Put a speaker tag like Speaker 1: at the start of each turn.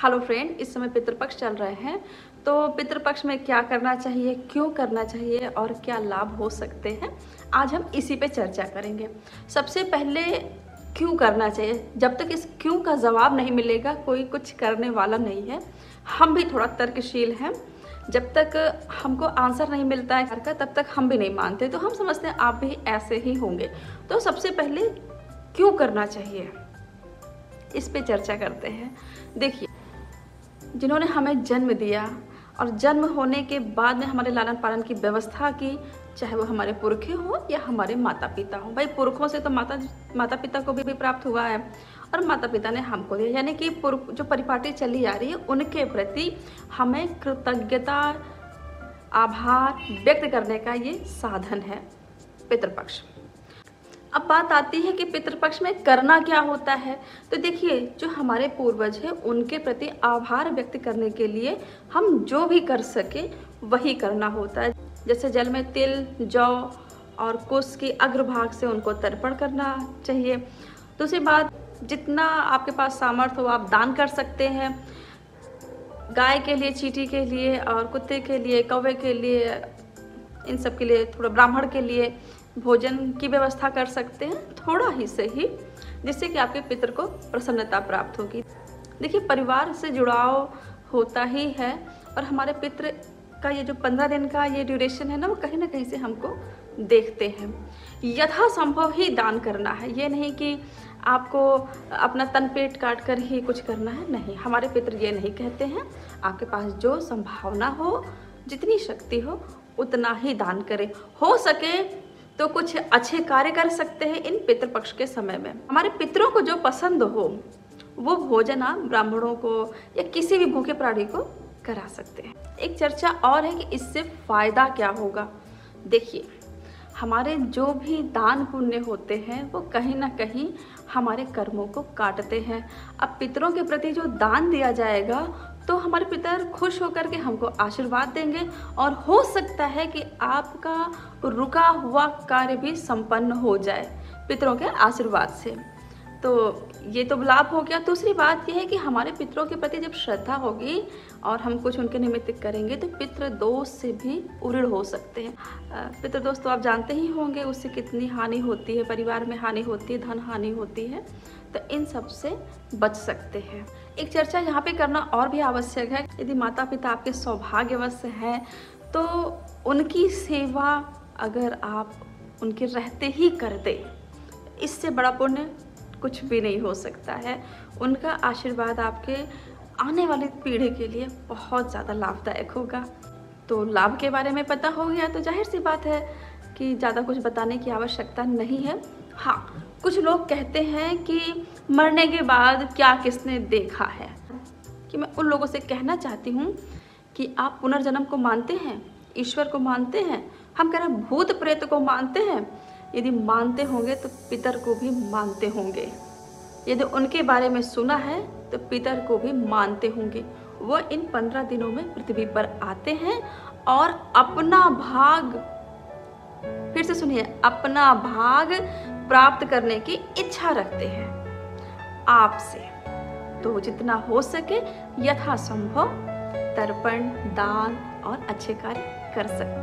Speaker 1: Hello friend, इस समय पितृपक्ष चल रहे हैं। तो पितृपक्ष में क्या करना चाहिए, क्यों करना चाहिए और क्या लाभ हो सकते हैं, आज हम इसी पे चर्चा करेंगे। सबसे पहले क्यों करना चाहिए। जब तक इस क्यों का जवाब नहीं मिलेगा कोई कुछ करने वाला नहीं है। हम भी थोड़ा तर्कशील हैं। जब तक हमको आंसर नहीं मिलता है का तब तक हम भी नहीं मानते। तो हम समझते हैं आप भी ऐसे ही होंगे। तो सबसे पहले क्यों करना चाहिए इस पे चर्चा करते हैं। देखिए, जिन्होंने हमें जन्म दिया और जन्म होने के बाद में हमारे लालन पालन की व्यवस्था की, चाहे वो हमारे पुरखे हो या हमारे माता पिता हो। भाई पुरखों से तो माता पिता को भी प्राप्त हुआ है और माता पिता ने हमको दिया, यानी कि जो परिपाटी चली आ रही है उनके प्रति हमें कृतज्ञता आभार व्यक्त करने का ये साधन है पितृपक्ष। अब बात आती है कि पितृपक्ष में करना क्या होता है। तो देखिए, जो हमारे पूर्वज हैं उनके प्रति आभार व्यक्त करने के लिए हम जो भी कर सके वही करना होता है। जैसे जल में तिल, जौ और कुश की अग्रभाग से उनको तर्पण करना चाहिए। दूसरी बात, जितना आपके पास सामर्थ्य हो आप दान कर सकते हैं। गाय के लिए, चींटी के लिए और कुत्ते के लिए, कौवे के लिए, इन सब के लिए, थोड़ा ब्राह्मण के लिए भोजन की व्यवस्था कर सकते हैं, थोड़ा ही सही, जिससे कि आपके पितृ को प्रसन्नता प्राप्त होगी। देखिए, परिवार से जुड़ाव होता ही है और हमारे पितृ का ये जो 15 दिन का ये ड्यूरेशन है ना, वो कहीं ना कहीं से हमको देखते हैं। यथासंभव ही दान करना है, ये नहीं कि आपको अपना तन पेट काट कर ही कुछ करना है। नहीं, हमारे पितृ ये नहीं कहते हैं। आपके पास जो संभावना हो, जितनी शक्ति हो उतना ही दान करें। हो सके तो कुछ अच्छे कार्य कर सकते हैं इन पितृपक्ष के समय में। हमारे पितरों को जो पसंद हो वो भोजन आप ब्राह्मणों को या किसी भी भूखे प्राणी को करा सकते हैं। एक चर्चा और है कि इससे फायदा क्या होगा। देखिए, हमारे जो भी दान पुण्य होते हैं वो कहीं ना कहीं हमारे कर्मों को काटते हैं। अब पितरों के प्रति जो दान दिया जाएगा तो हमारे पितर खुश होकर के हमको आशीर्वाद देंगे और हो सकता है कि आपका रुका हुआ कार्य भी संपन्न हो जाए पितरों के आशीर्वाद से। तो ये तो लाभ हो गया। दूसरी बात यह है कि हमारे पितरों के प्रति जब श्रद्धा होगी और हम कुछ उनके निमित्त करेंगे तो पितृ दोष से भी उऋण हो सकते हैं। पितृ दोष तो आप जानते ही होंगे, उससे कितनी हानि होती है, परिवार में हानि होती है, धन हानि होती है। तो इन सब से बच सकते हैं। एक चर्चा यहाँ पे करना और भी आवश्यक है। यदि माता पिता आपके सौभाग्यवश हैं तो उनकी सेवा अगर आप उनके रहते ही कर दें, इससे बड़ा पुण्य कुछ भी नहीं हो सकता है। उनका आशीर्वाद आपके आने वाली पीढ़ी के लिए बहुत ज़्यादा लाभदायक होगा। तो लाभ के बारे में पता हो गया तो जाहिर सी बात है कि ज़्यादा कुछ बताने की आवश्यकता नहीं है। हाँ, कुछ लोग कहते हैं कि मरने के बाद क्या किसने देखा है। कि मैं उन लोगों से कहना चाहती हूँ कि आप पुनर्जन्म को मानते हैं, ईश्वर को मानते हैं, हम कह रहे हैं भूत प्रेत को मानते हैं। यदि मानते होंगे तो पितर को भी मानते होंगे। यदि उनके बारे में सुना है तो पितर को भी मानते होंगे। वो इन 15 दिनों में पृथ्वी पर आते हैं और अपना भाग, फिर से सुनिए, अपना भाग प्राप्त करने की इच्छा रखते हैं आपसे। तो जितना हो सके यथासंभव तर्पण, दान और अच्छे कार्य कर सकते हैं।